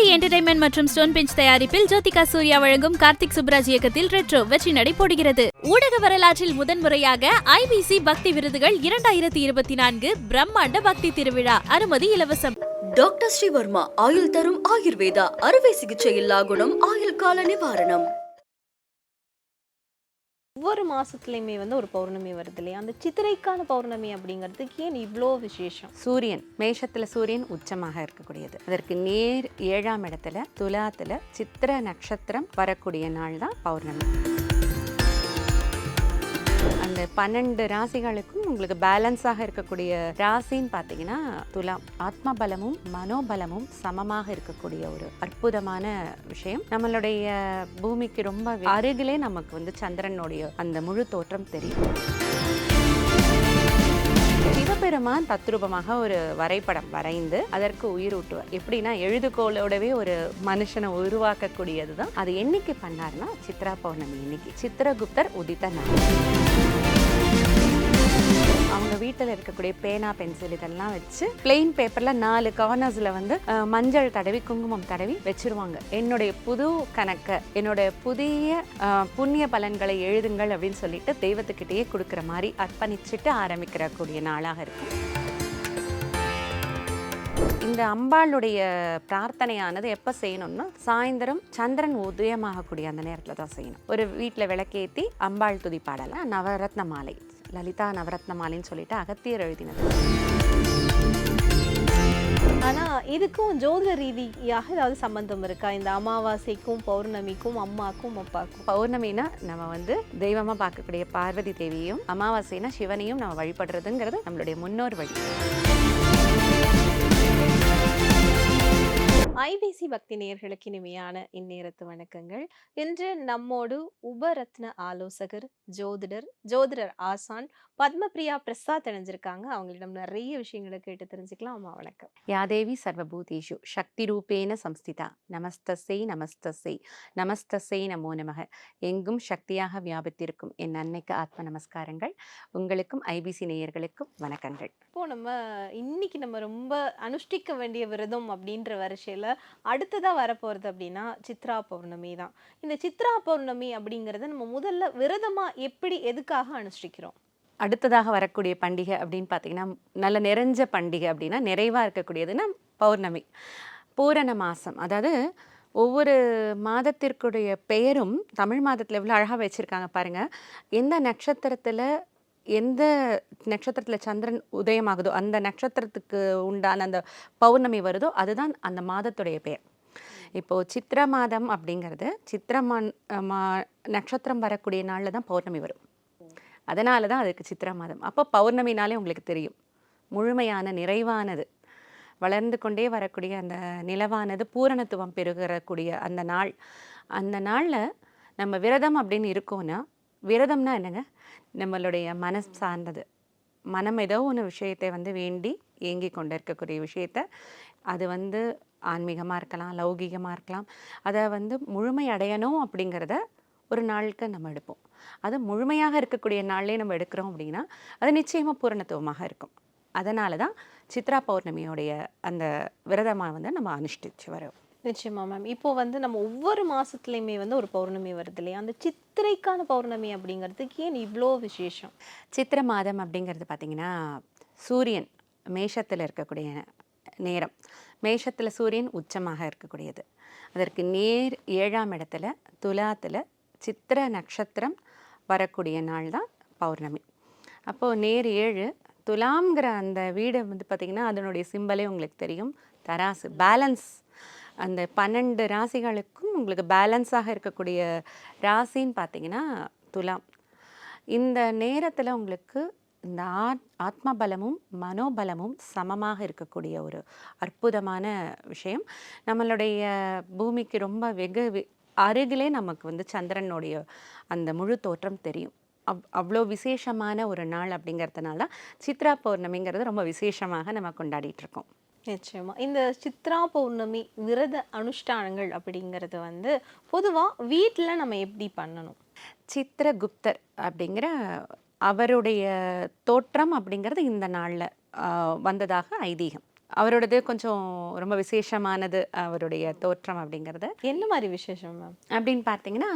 AB entertainment மற்றும் stone bench தயாரிப்பில் ஜோதிகா சூர்யா வழங்கும் கார்த்திக் சுப்ராஜ் இயக்கத்தில் ரெட்ரோ வெற்றி நடை போடுகிறது. ஊடக வரலாற்றில் முதன்முறையாக ஐபிசி பக்தி விருதுகள் 2024 பிரம்மாண்ட பக்தி திருவிழா. அனுமதி இலவசம். டாக்டர் ஸ்ரீவர்மா ஆயுள் தரும் ஆயுர்வேதா அறுவை சிகிச்சை இல்லா குணம் ஆயுள் கால நிவாரணம். ஒவ்வொரு மாசத்துலயுமே ஒரு பௌர்ணமி வருது இல்லையா? அந்த சித்திரைக்கான பௌர்ணமி அப்படிங்கிறதுக்கு ஏன் இவ்வளோ விசேஷம்? சூரியன் மேஷத்துல சூரியன் உச்சமாக இருக்கக்கூடியது. அதற்கு நேர் 7ஆம் இடத்துல துலாத்துல சித்திர நட்சத்திரம் வரக்கூடிய நாள் தான் பௌர்ணமி. அந்த 12 ராசிகளுக்கும் உங்களுக்கு பேலன்ஸாக இருக்கக்கூடிய ராசின்னு பார்த்தீங்கன்னா துலாம். ஆத்ம பலமும் மனோபலமும் சமமாக இருக்கக்கூடிய ஒரு அற்புதமான விஷயம். நம்மளுடைய பூமிக்கு ரொம்ப அருகிலே நமக்கு சந்திரனுடைய அந்த முழு தோற்றம் தெரியும். சிவபெருமான் தத்ரூபமாக ஒரு வரைபடம் வரைந்து அதற்கு உயிர் ஊட்டுவார். எப்படின்னா எழுதுகோளோடவே ஒரு மனுஷனை உருவாக்கக்கூடியது தான். அது என்னைக்கு பண்ணார்னா சித்ரா பௌர்ணமி இன்னைக்கு. சித்திரகுப்தர் உதித்த நாள். அவங்க வீட்டில் இருக்கக்கூடிய பேனா பென்சில் இதெல்லாம் வச்சு பிளெயின் பேப்பர்ல 4 கார்னர்ஸ்ல மஞ்சள் தடவி குங்குமம் தடவி வச்சிருவாங்க. என்னுடைய புது கணக்க என்னுடைய புதிய புண்ணிய பலன்களை எழுதுங்கள் அப்படின்னு சொல்லிட்டு தெய்வத்துக்கிட்டேயே கொடுக்குற மாதிரி அர்ப்பணிச்சுட்டு ஆரம்பிக்கிற கூடிய நாளாக இருக்கும். இந்த அம்பாளுடைய பிரார்த்தனையானது எப்போ செய்யணும்னா சாயந்தரம் சந்திரன் உதயமாகக்கூடிய அந்த நேரத்தில் தான் செய்யணும். ஒரு வீட்டில் விளக்கேற்றி அம்பாள் துதி பாடலாம். நவரத்ன மாலை, லலிதா நவரத்ன மாலைன்னு சொல்லிட்டு அகத்தியர் எழுதினது. ஆனா இதுக்கும் ஜோதிட ரீதியாக ஏதாவது சம்பந்தம் இருக்கா? இந்த அமாவாசைக்கும் பௌர்ணமிக்கும் அம்மாக்கும் அப்பாக்கும். பௌர்ணமினா நம்ம தெய்வமா பார்க்கக்கூடிய பார்வதி தேவியையும், அமாவாசைனா சிவனையும் நம்ம வழிபடுறதுங்கிறது நம்மளுடைய முன்னோர் வழி. ஐபிசி பக்தி நேயர்களுக்கு இனிமையான இந்நேரத்து வணக்கங்கள். இன்று நம்மோடு உபரத்ன ஆலோசகர் ஜோதிடர் ஆசான் பத்மபிரியா பிரசாத் இணைஞ்சிருக்காங்க. அவங்களிடம் நிறைய விஷயங்களை கேட்டு தெரிஞ்சுக்கலாம். அம்மா வணக்கம். யாதேவி சர்வபூதேஷு சக்தி ரூபேன சம்ஸ்திதா நமஸ்தசை நமஸ்தசை நமஸ்தசை நமோ நமக. எங்கும் சக்தியாக வியாபித்திருக்கும் என் அன்னைக்கு ஆத்ம நமஸ்காரங்கள். உங்களுக்கும் ஐபிசி நேயர்களுக்கும் வணக்கங்கள். இப்போ இன்னைக்கு நம்ம ரொம்ப அனுஷ்டிக்க வேண்டிய விரதம் அப்படின்ற வரிசையில அடுத்ததா வரப்போறது அப்படின்னா சித்ரா பௌர்ணமி தான். இந்த சித்ரா பௌர்ணமி அப்படிங்கறத நம்ம முதல்ல விரதமா எப்படி எதுக்காக அனுஷ்டிக்கிறோம்? அடுத்ததாக வரக்கூடிய பண்டிகை அப்படின்னு பார்த்தீங்கன்னா நல்ல நிறைஞ்ச பண்டிகை அப்படின்னா நிறைவாக இருக்கக்கூடியதுன்னா பௌர்ணமி. பூரண மாதம், அதாவது ஒவ்வொரு மாதத்திற்குடைய பெயரும் தமிழ் மாதத்தில் எவ்வளோ அழகாக வச்சுருக்காங்க பாருங்கள். எந்த நட்சத்திரத்தில் சந்திரன் உதயமாகுதோ அந்த நட்சத்திரத்துக்கு உண்டான அந்த பௌர்ணமி வருதோ அதுதான் அந்த மாதத்துடைய பெயர். இப்போது சித்திர மாதம் அப்படிங்கிறது நட்சத்திரம் வரக்கூடிய நாளில் தான் பௌர்ணமி வரும். அதனால தான் அதுக்கு சித்திர மாதம். அப்போ பௌர்ணமினாலே உங்களுக்கு தெரியும் முழுமையான நிறைவானது, வளர்ந்து கொண்டே வரக்கூடிய அந்த நிலவானது பூரணத்துவம் பெறுகிறக்கூடிய அந்த நாள். அந்த நாளில் நம்ம விரதம் அப்படின்னு இருக்கோன்னா, விரதம்னா என்னங்க, நம்மளுடைய மனசு சார்ந்தது. மனம் ஏதோ ஒன்று விஷயத்தை வேண்டி ஏங்கி கொண்டு இருக்கக்கூடிய விஷயத்த, அது ஆன்மீகமாக இருக்கலாம், லௌகீகமாக இருக்கலாம். அதை முழுமை அடையணும் அப்படிங்கிறத ஒரு நாளுக்கு நம்ம எடுப்போம். அது முழுமையாக இருக்கக்கூடிய நாள்லேயே நம்ம எடுக்கிறோம் அப்படின்னா அது நிச்சயமாக பூரணத்துவமாக இருக்கும். அதனால தான் சித்ரா பௌர்ணமியோடைய அந்த விரதமாக நம்ம அனுஷ்டிச்சு வரோம். நிச்சயமா மேம். இப்போ நம்ம ஒவ்வொரு மாசத்துலயுமே ஒரு பௌர்ணமி வருது இல்லையா? அந்த சித்திரைக்கான பௌர்ணமி அப்படிங்கிறதுக்கு ஏன் இவ்வளோ விசேஷம்? சித்திர மாதம் அப்படிங்கிறது பார்த்தீங்கன்னா சூரியன் மேஷத்தில் இருக்கக்கூடிய நேரம். மேஷத்தில் சூரியன் உச்சமாக இருக்கக்கூடியது. அதற்கு நேர் 7ஆம் இடத்துல துலாத்தில் சித்திர நட்சத்திரம் வரக்கூடிய நாள் தான் பௌர்ணமி. அப்போது நேர் 7 துலாம்ங்கிற அந்த வீடு பார்த்திங்கன்னா அதனுடைய சிம்பலே உங்களுக்கு தெரியும், தராசு, பேலன்ஸ். அந்த 12 ராசிகளுக்கும் உங்களுக்கு பேலன்ஸாக இருக்கக்கூடிய ராசின்னு பார்த்தீங்கன்னா துலாம். இந்த நேரத்தில் உங்களுக்கு இந்த ஆத்ம பலமும் மனோபலமும் சமமாக இருக்கக்கூடிய ஒரு அற்புதமான விஷயம். நம்மளுடைய பூமிக்கு ரொம்ப வெகு அருகிலே நமக்கு சந்திரனுடைய அந்த முழு தோற்றம் தெரியும். அவ்வளோ விசேஷமான ஒரு நாள் அப்படிங்கிறதுனால தான் சித்ரா பௌர்ணமிங்கிறது ரொம்ப விசேஷமாக நம்ம கொண்டாடிட்டு இருக்கோம். நிச்சயமா இந்த சித்ரா பௌர்ணமி விரத அனுஷ்டானங்கள் அப்படிங்கிறது பொதுவாக வீட்டில் நம்ம எப்படி பண்ணணும்? சித்திரகுப்தர் அப்படிங்கிற அவருடைய தோற்றம் அப்படிங்கிறது இந்த நாளில் வந்ததாக ஐதீகம். அவரோடது கொஞ்சம் ரொம்ப விசேஷமானது அவருடைய தோற்றம் அப்படிங்கிறது. என்ன மாதிரி விசேஷம் மேம்? அப்படின்னு பார்த்தீங்கன்னா,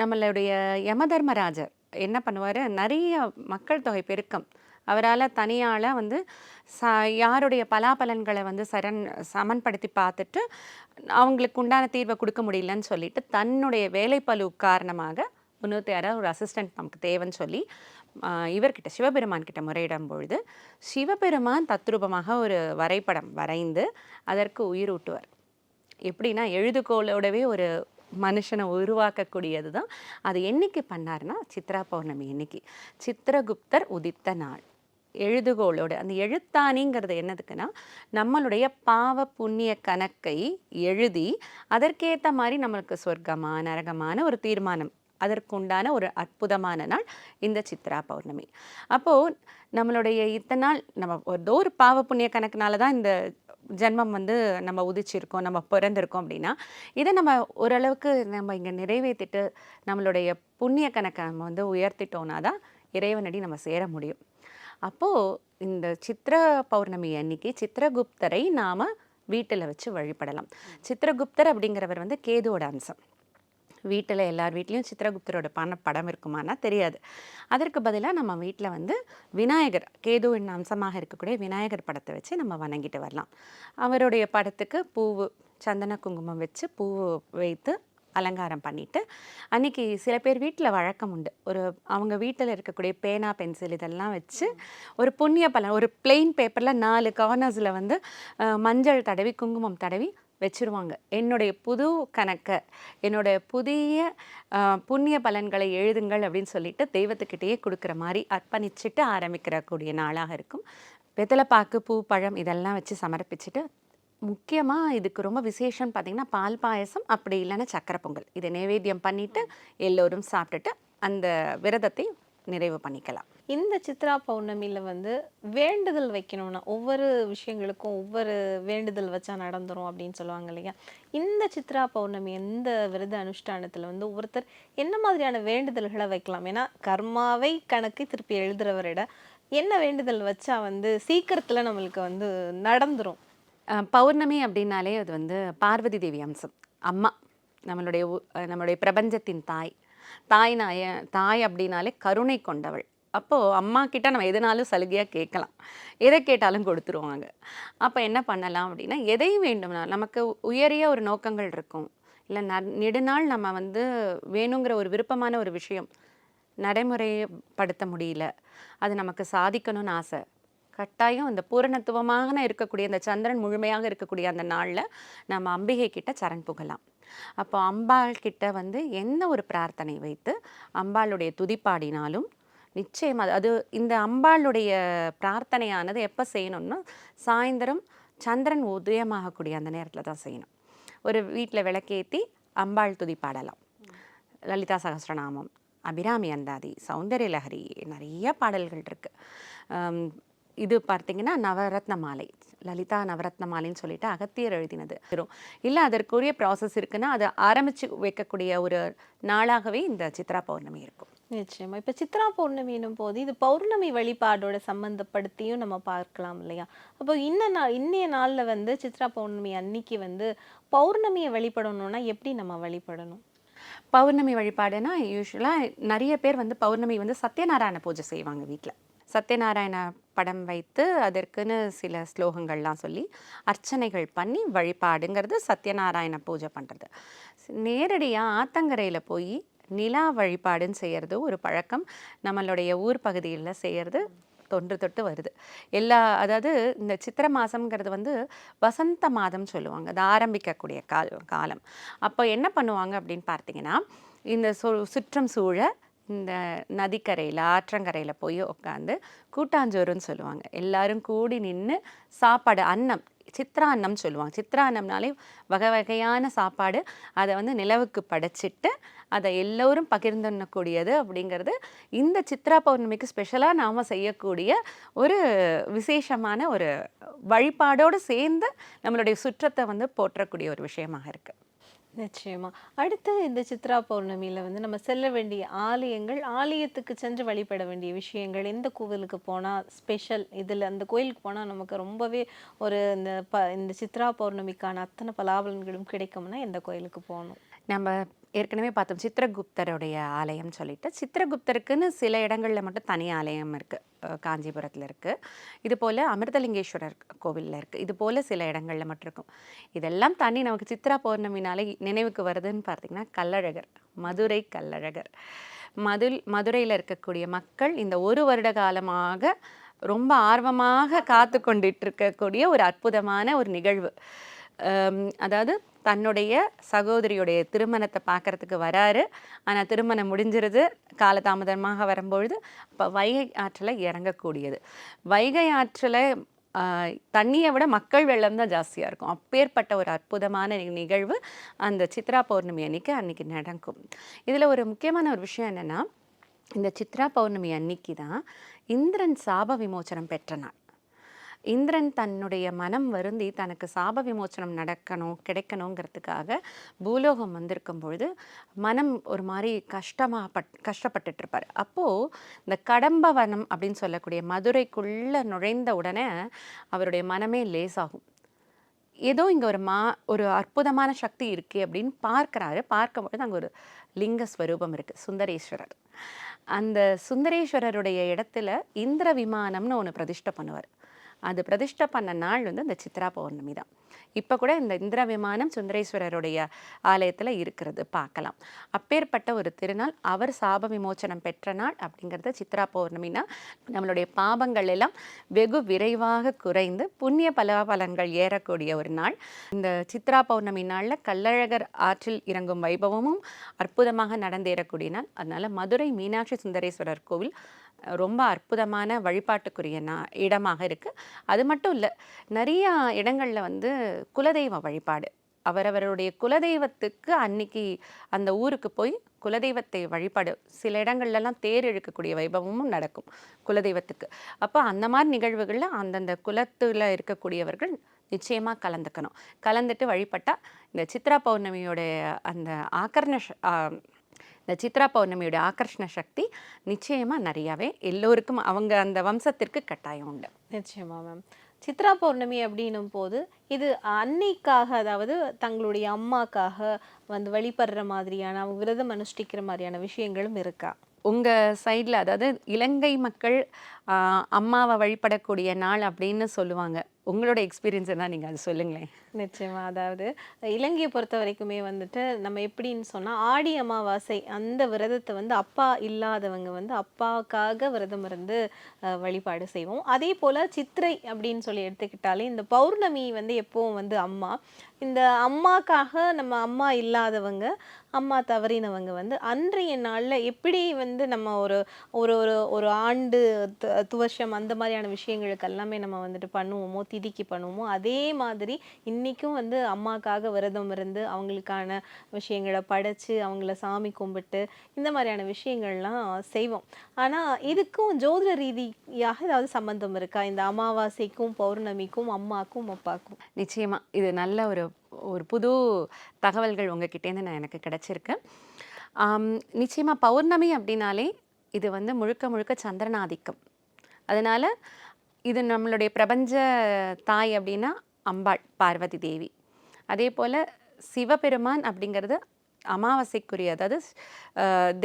நம்மளுடைய யமதர்மராஜர் என்ன பண்ணுவார், நிறைய மக்கள் தொகை பெருக்கம். அவரால் தனியால் வந்து யாருடைய பலாபலன்களை வந்து சமன்படுத்தி பார்த்துட்டு அவங்களுக்கு உண்டான தீர்வை கொடுக்க முடியலன்னு சொல்லிட்டு தன்னுடைய வேலைப்பளு காரணமாக 306 ஒரு அசிஸ்டன்ட் நமக்கு தேவைன்னு சொல்லி இவர்கிட்ட சிவபெருமான் கிட்ட முறையிடும் பொழுது சிவபெருமான் தத்ரூபமாக ஒரு வரைபடம் வரைந்து அதற்கு உயிர் ஊட்டுவார். எப்படின்னா எழுதுகோளோடவே ஒரு மனுஷனை உருவாக்கக்கூடியது தான். அது என்னைக்கு பண்ணார்னா சித்ரா பௌர்ணமி இன்னைக்கு, சித்திரகுப்தர் உதித்த நாள். எழுதுகோளோடு அந்த எழுத்தாணிங்கிறது என்னதுக்குன்னா நம்மளுடைய பாவ புண்ணிய கணக்கை எழுதி அதற்கேற்ற மாதிரி நம்மளுக்கு சொர்க்கமா நரகமான ஒரு தீர்மானம், அதற்குண்டான ஒரு அற்புதமான நாள் இந்த சித்ரா பௌர்ணமி. அப்போது நம்மளுடைய இத்தனை நாள் நம்ம ஒரு பாவ புண்ணிய கணக்குனால தான் இந்த ஜென்மம் வந்து நம்ம உதிச்சிருக்கோம், நம்ம பிறந்திருக்கோம் அப்படின்னா இதை நம்ம ஓரளவுக்கு நம்ம இங்கே நிறைவேற்றிட்டு நம்மளுடைய புண்ணிய கணக்கை நம்ம வந்து உயர்த்திட்டோன்னா தான் இறைவனடி நம்ம சேர முடியும். அப்போது இந்த சித்ர பௌர்ணமி அன்னைக்கு சித்திரகுப்தரை நாம் வீட்டில் வச்சு வழிபடலாம். சித்திரகுப்தர் அப்படிங்கிறவர் வந்து கேதுவோட அம்சம். வீட்டில் எல்லார் வீட்லேயும் சித்திரகுப்தரோட படம் இருக்குமானா தெரியாது. அதற்கு பதிலாக நம்ம வீட்டில் வந்து விநாயகர், கேதுவின் அம்சமாக இருக்கக்கூடிய விநாயகர் படத்தை வச்சு நம்ம வணங்கிட்டு வரலாம். அவருடைய படத்துக்கு பூவு சந்தன குங்குமம் வச்சு பூவு வைத்து அலங்காரம் பண்ணிவிட்டு அன்றைக்கி சில பேர் வீட்டில் வழக்கம் உண்டு, அவங்க வீட்டில் இருக்கக்கூடிய பேனா பென்சில் இதெல்லாம் வச்சு ஒரு புண்ணிய பலன், ஒரு பிளெயின் பேப்பரில் 4 கார்னர்ஸில் வந்து மஞ்சள் தடவி குங்குமம் தடவி வச்சுருவாங்க. என்னுடைய புது கணக்கை, என்னோட புதிய புண்ணிய பலன்களை எழுதுங்கள் அப்படின்னு சொல்லிட்டு தெய்வத்துக்கிட்டேயே கொடுக்குற மாதிரி அர்ப்பணிச்சுட்டு ஆரம்பிக்கிறக்கூடிய நாளாக இருக்கும். வெத்தலைப்பாக்கு பூ பழம் இதெல்லாம் வச்சு சமர்ப்பிச்சுட்டு முக்கியமாக இதுக்கு ரொம்ப விசேஷம் பார்த்திங்கன்னா பால் பாயசம், அப்படி இல்லைன்னா சக்கரை பொங்கல், இதை நைவேத்தியம் பண்ணிவிட்டு எல்லோரும் சாப்பிட்டுட்டு அந்த விரதத்தை நிறைவு பண்ணிக்கலாம். இந்த சித்ரா பௌர்ணமியில் வந்து வேண்டுதல் வைக்கணும்னா ஒவ்வொரு விஷயங்களுக்கும் ஒவ்வொரு வேண்டுதல் வச்சா நடந்துரும் அப்படின்னு சொல்லுவாங்க இல்லையா? இந்த சித்ரா பௌர்ணமி எந்த விரத அனுஷ்டானத்தில் வந்து ஒவ்வொருத்தர் என்ன மாதிரியான வேண்டுதல்களை வைக்கலாம்? ஏன்னா கர்மாவை கணக்கு திருப்பி எழுதுறவரிட என்ன வேண்டுதல் வச்சா வந்து சீக்கிரத்தில் நம்மளுக்கு வந்து நடந்துரும்? பௌர்ணமி அப்படின்னாலே அது வந்து பார்வதி தேவி அம்சம், அம்மா, நம்மளுடைய பிரபஞ்சத்தின் தாய் அப்படின்னாலே கருணை கொண்டவள். அப்போது அம்மா கிட்ட நம்ம எதுனாலும் சலுகையாக கேட்கலாம், எதை கேட்டாலும் கொடுத்துருவாங்க. அப்போ என்ன பண்ணலாம் அப்படின்னா, எதை வேண்டும்னா நமக்கு உயரிய ஒரு நோக்கங்கள் இருக்கும், இல்லை நெடுநாள் நம்ம வந்து வேணுங்கிற ஒரு விருப்பமான ஒரு விஷயம் நடைமுறைப்படுத்த முடியல, அது நமக்கு சாதிக்கணும்னு ஆசை, கட்டாயம் இந்த பூரணத்துவமாக இருக்கக்கூடிய இந்த சந்திரன் முழுமையாக இருக்கக்கூடிய அந்த நாளில் நம்ம அம்பிகை கிட்ட சரண் புகலாம். அப்போ அம்பாள் கிட்ட வந்து என்ன ஒரு பிரார்த்தனை வைத்து அம்பாளுடைய துதிப்பாடினாலும் நிச்சயம் அது இந்த அம்பாளுடைய பிரார்த்தனையானது எப்போ செய்யணும்னா சாயந்தரம் சந்திரன் உதயமாகக்கூடிய அந்த நேரத்தில் தான் செய்யணும். ஒரு வீட்டில் விளக்கேற்றி அம்பாள் துதி பாடலாம். லலிதா சகஸ்ரநாமம், அபிராமி அந்தாதி, சௌந்தர்ய லஹரி, நிறைய பாடல்கள் இருக்குது. இது பார்த்திங்கன்னா நவரத்ன மாலை, லலிதா நவரத்ன மாலைன்னு சொல்லிட்டு அகத்தியர் எழுதினது. இல்லை அதற்குரிய ப்ராசஸ் இருக்குன்னா அதை ஆரம்பித்து வைக்கக்கூடிய ஒரு நாளாகவே இந்த சித்ரா பௌர்ணமி இருக்கும். நிச்சயமா. இப்போ சித்ரா பௌர்ணமின்னும் போது இது பௌர்ணமி வழிபாடோட சம்மந்தப்படுத்தியும் நம்ம பார்க்கலாம் இல்லையா? அப்போ இன்னைய நாளில் வந்து சித்ரா பௌர்ணமி அன்னைக்கு வந்து பௌர்ணமியை வழிபடணும்னா எப்படி நம்ம வழிபடணும்? பௌர்ணமி வழிபாடுனா யூஸ்வலாக நிறைய பேர் வந்து பௌர்ணமி வந்து சத்யநாராயண பூஜை செய்வாங்க. வீட்டில் சத்யநாராயண படம் வைத்து அதற்குன்னு சில ஸ்லோகங்கள்லாம் சொல்லி அர்ச்சனைகள் பண்ணி வழிபாடுங்கிறது சத்யநாராயண பூஜை பண்ணுறது. நேரடியாக ஆத்தங்கரையில் போய் நிலா வழிபாடுன்னு செய்கிறது ஒரு பழக்கம் நம்மளுடைய ஊர் பகுதியில் செய்கிறது தொன்று தொட்டு வருது. அதாவது இந்த சித்திர மாதம்ங்கிறது வந்து வசந்த மாதம் சொல்லுவாங்க, அது ஆரம்பிக்கக்கூடிய காலம். அப்போ என்ன பண்ணுவாங்க அப்படின்னு பார்த்தீங்கன்னா, இந்த சுற்றம் சூழ இந்த நதிக்கரையில் ஆற்றங்கரையில் போய் உட்காந்து கூட்டாஞ்சோறுன்னு சொல்லுவாங்க, எல்லாரும் கூடி நின்று சாப்பாடு, அன்னம், சித்ரா அன்னம் சொல்லுவாங்க. சித்ரா அன்னம்னாலே வகை வகையான சாப்பாடு, அதை வந்து நிலவுக்கு படைச்சிட்டு அதை எல்லோரும் பகிர்ந்துண்ணக்கூடியது அப்படிங்கிறது இந்த சித்ரா பௌர்ணமிக்கு ஸ்பெஷலாக நாம் செய்யக்கூடிய ஒரு விசேஷமான ஒரு வழிபாடோடு சேர்ந்து நம்மளுடைய சுற்றத்தை வந்து போற்றக்கூடிய ஒரு விஷயமாக இருக்குது. நிச்சயமா. அடுத்து இந்த சித்ரா பௌர்ணமியில வந்து நம்ம செல்ல வேண்டிய ஆலயங்கள், ஆலயத்துக்கு சென்று வழிபட வேண்டிய விஷயங்கள், எந்த கோவிலுக்கு போனா ஸ்பெஷல், இதுல அந்த கோயிலுக்கு போனா நமக்கு ரொம்பவே ஒரு இந்த சித்ரா பௌர்ணமிக்கான அத்தன பலாபலன்களும் கிடைக்கும்னா எந்த கோயிலுக்கு போணும்? நம்ம ஏற்கனவே பார்த்தோம் சித்திரகுப்தருடைய ஆலயம் சொல்லிட்டு. சித்திரகுப்தருக்குன்னு சில இடங்கள்ல மட்டும் தனி ஆலயம் இருக்கு. காஞ்சிபுரத்துல இருக்கு. இது போல அமிர்தலிங்கேஸ்வரர் கோவில்ல இருக்கு. இது போல சில இடங்கள்ல மட்டும் இருக்கும். இதெல்லாம் தாண்டி நமக்கு சித்ரா பௌர்ணமினாலே நினைவுக்கு வருதுன்னு பார்த்தீங்கன்னா, கள்ளழகர். மதுரை கள்ளழகர். மதுரையில இருக்கக்கூடிய மக்கள் இந்த 1 வருட காலமாக ரொம்ப ஆர்வமாக காத்து கொண்டிட்டு இருக்கக்கூடிய ஒரு அற்புதமான ஒரு நிகழ்வு. அதாவது தன்னுடைய சகோதரியுடைய திருமணத்தை பார்க்கறதுக்கு வராரு. ஆனால் திருமணம் முடிஞ்சிருது. காலதாமதமாக வரும்பொழுது அப்போ வைகை ஆற்றில் இறங்கக்கூடியது. வைகை ஆற்றில் தண்ணியை விட மக்கள் வெள்ளம் தான் ஜாஸ்தியாக இருக்கும். அப்பேற்பட்ட ஒரு அற்புதமான நிகழ்வு அந்த சித்ரா பௌர்ணமி அன்னைக்கு நடக்கும். இதில் ஒரு முக்கியமான ஒரு விஷயம் என்னென்னா, இந்த சித்ரா பௌர்ணமி அன்னைக்கு தான் இந்திரன் சாப விமோச்சனம் பெற்ற நாள். இந்திரன் தன்னுடைய மனம் வருந்தி தனக்கு சாப விமோச்சனம் கிடைக்கணுங்கிறதுக்காக பூலோகம் வந்திருக்கும் பொழுது மனம் ஒரு மாதிரி கஷ்டப்பட்டுட்டு இருப்பார். அப்போது இந்த கடம்பவனம் அப்படின்னு சொல்லக்கூடிய மதுரைக்குள்ளே நுழைந்த உடனே அவருடைய மனமே லேசாகும். ஏதோ இங்கே ஒரு அற்புதமான சக்தி இருக்கே அப்படின்னு பார்க்கும்பொழுது அங்கே ஒரு லிங்க ஸ்வரூபம் இருக்குது, சுந்தரேஸ்வரர். அந்த சுந்தரேஸ்வரருடைய இடத்துல இந்திர விமானம்னு ஒன்று பிரதிஷ்டை பண்ணுவார். அது பிரதிஷ்டை பண்ண நாள் வந்து இந்த சித்ரா பௌர்ணமி தான். இப்போ கூட இந்த இந்திர விமானம் சுந்தரேஸ்வரருடைய ஆலயத்தில் இருக்கிறது, பார்க்கலாம். அப்பேற்பட்ட ஒரு திருநாள், அவர் சாப விமோச்சனம் பெற்ற நாள் அப்படிங்கிறது சித்ரா பௌர்ணமினா நம்மளுடைய பாபங்கள் எல்லாம் வெகு விரைவாக குறைந்து புண்ணிய பலாபலன்கள் ஏறக்கூடிய ஒரு நாள். இந்த சித்ரா பௌர்ணமி நாளில் கள்ளழகர் ஆற்றில் இறங்கும் வைபவமும் அற்புதமாக நடந்தேறக்கூடிய நாள். அதனால் மதுரை மீனாட்சி சுந்தரேஸ்வரர் கோவில் ரொம்ப அற்புதமான வழிபாட்டுக்குரிய இடமாக இருக்குது. அது மட்டும் இல்லை, நிறையா இடங்களில் வந்து குலதெய்வ வழிபாடு, அவரவருடைய குலதெய்வத்துக்கு அன்னைக்கு அந்த ஊருக்கு போய் குலதெய்வத்தை வழிபாடு, சில இடங்கள்லாம் தேர் இழுக்கக்கூடிய வைபவமும் நடக்கும் குலதெய்வத்துக்கு. அப்போ அந்த மாதிரி நிகழ்வுகளில் அந்தந்த குலத்தில் இருக்கக்கூடியவர்கள் நிச்சயமாக கலந்துட்டு வழிபட்டால் இந்த சித்ரா பௌர்ணமியோடைய அந்த இந்த சித்ரா பௌர்ணமியோட ஆகர்ஷண சக்தி நிச்சயமாக நிறையாவே எல்லோருக்கும் அவங்க அந்த வம்சத்திற்கு கட்டாயம் உண்டு. நிச்சயமா மேம். சித்ரா பௌர்ணமி அப்படின்னும் போது இது அன்னைக்காக, அதாவது தங்களுடைய அம்மாக்காக வந்து வழிபடுற மாதிரியான, அவங்க விரதம் அனுஷ்டிக்கிற மாதிரியான விஷயங்களும் இருக்கா? உங்கள் சைடில், அதாவது இலங்கை மக்கள் அம்மாவை வழிபடக்கூடிய நாள் அப்படின்னு சொல்லுவாங்க. உங்களோட எக்ஸ்பீரியன்ஸ் என்ன, நீங்கள் அது சொல்லுங்களேன். நிச்சயமா. அதாவது இலங்கையை பொறுத்த வரைக்குமே வந்துட்டு நம்ம எப்படின்னு சொன்னால், ஆடி அமாவாசை அந்த விரதத்தை வந்து அப்பா இல்லாதவங்க வந்து அப்பாவுக்காக விரதம் இருந்து வழிபாடு செய்வோம். அதே போல் சித்திரை அப்படின்னு சொல்லி எடுத்துக்கிட்டாலே இந்த பௌர்ணமி வந்து எப்போவும் வந்து அம்மா, இந்த அம்மாக்காக நம்ம அம்மா இல்லாதவங்க, அம்மா தவறினவங்க வந்து அன்றைய நாளில் எப்படி வந்து நம்ம ஒரு ஒரு ஒரு ஆண்டு துவஷம் அந்த மாதிரியான விஷயங்களுக்கு எல்லாமே நம்ம வந்துட்டு பண்ணுவோமோ, திதிக்கு பண்ணுவோமோ, அதே மாதிரி இன்றைக்கும் வந்து அம்மாக்காக விரதம் இருந்து அவங்களுக்கான விஷயங்களை படைச்சு அவங்கள சாமி கும்பிட்டு இந்த மாதிரியான விஷயங்கள்லாம் செய்வோம். ஆனால் இதுக்கும் ஜோதிட ரீதியாக ஏதாவது சம்பந்தம் இருக்கா, இந்த அமாவாசைக்கும் பௌர்ணமிக்கும் அம்மாக்கும் அப்பாக்கும்? நிச்சயமாக இது நல்ல ஒரு புது தகவல்கள் உங்ககிட்டேருந்து எனக்கு கிடைச்சிருக்கு. நிச்சயமாக பௌர்ணமி அப்படின்னாலே இது வந்து முழுக்க சந்திரனாதிக்கம். அதனால் இது நம்மளுடைய பிரபஞ்ச தாய் அப்படின்னா அம்பாள் பார்வதி தேவி. அதே போல் சிவபெருமான் அப்படிங்கிறது அமாவாசைக்குரிய, அதாவது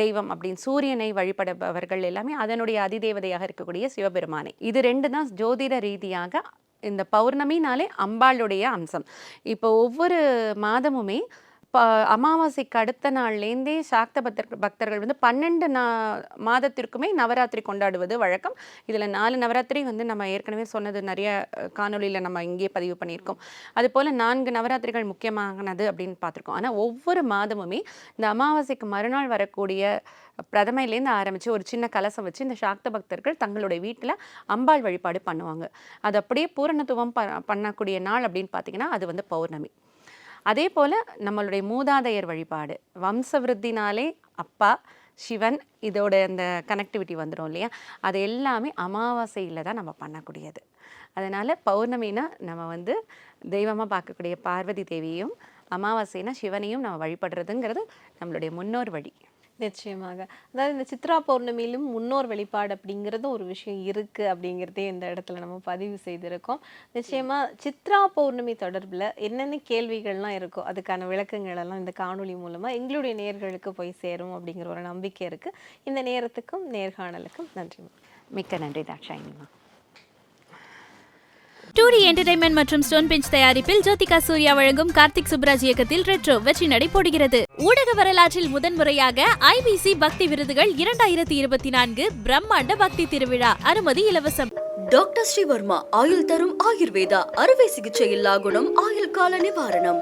தெய்வம் அப்படின்னு சூரியனை வழிபடுபவர்கள் எல்லாமே அதனுடைய அதிதேவதையாக இருக்கக்கூடிய சிவபெருமானை. இது 2 தான் ஜோதிட ரீதியாக இந்த பௌர்ணமினாலே அம்பாளுடைய அம்சம். இப்போ ஒவ்வொரு மாதமுமே அமாவாசைக்கு அடுத்த நாள்லேருந்தே சாக்த பக்தர்கள் வந்து 12 மாதத்திற்குமே நவராத்திரி கொண்டாடுவது வழக்கம். இதில் 4 நவராத்திரி வந்து நம்ம ஏற்கனவே சொன்னது நிறைய காணொலியில் நம்ம இங்கே பதிவு பண்ணியிருக்கோம். அதுபோல் 4 நவராத்திரிகள் முக்கியமானது அப்படின்னு பார்த்துருக்கோம். ஆனால் ஒவ்வொரு மாதமுமே இந்த அமாவாசைக்கு மறுநாள் வரக்கூடிய பிரதமையிலேருந்து ஆரம்பித்து ஒரு சின்ன கலசம் வச்சு இந்த சாக்த பக்தர்கள் தங்களுடைய வீட்டில் அம்பாள் வழிபாடு பண்ணுவாங்க. அது அப்படியே பூரணத்துவம் பண்ணக்கூடிய நாள் அப்படின்னு பார்த்தீங்கன்னா அது வந்து பௌர்ணமி. அதே போல் நம்மளுடைய மூதாதையர் வழிபாடு, வம்சவிருத்தினாலே அப்பா சிவன், இதோட அந்த கனெக்டிவிட்டி வந்துடும் இல்லையா, அது எல்லாமே அமாவாசையில் தான் நம்ம பண்ணக்கூடியது. அதனால் பௌர்ணமினா நம்ம வந்து தெய்வமாக பார்க்கக்கூடிய பார்வதி தேவியும் அமாவாசைனா சிவனையும் நம்ம வழிபடுறதுங்கிறது நம்மளுடைய முன்னோர் வழி. நிச்சயமாக. அதாவது இந்த சித்ரா பௌர்ணமியிலும் முன்னோர் வழிபாடு அப்படிங்கிறதும் ஒரு விஷயம் இருக்கு அப்படிங்கிறதே இந்த இடத்துல நம்ம பதிவு செய்திருக்கோம். நிச்சயமா சித்ரா பௌர்ணமி தொடர்புல என்னென்ன கேள்விகள்லாம் இருக்கோ அதுக்கான விளக்கங்கள் எல்லாம் இந்த காணொளி மூலமா எங்களுடைய நேயர்களுக்கு போய் சேரும் அப்படிங்கிற ஒரு நம்பிக்கை இருக்கு. இந்த நேரத்துக்கும் நேர்காணலுக்கும் நன்றி. மிக்க நன்றி தாட்சாயினிமா. 2D என்டர்டைன்மெண்ட் மற்றும் ஸ்டோன் பெஞ்ச் தயாரிப்பில் ஜோதிகா சூர்யா வழங்கும் கார்த்திக் சுப்ராஜ் இயக்கத்தில் ரெட்ரோ வெற்றி நடை போடுகிறது. ஊடக வரலாற்றில் முதன்முறையாக IBC பக்தி விருதுகள் 2024 பிரம்மாண்ட பக்தி திருவிழா. அனுமதி இலவசம். டாக்டர் ஸ்ரீவர்மா ஆயுள் தரும் ஆயுர்வேதா அறுவை சிகிச்சை இல்லா குணம் ஆயுள் கால நிவாரணம்.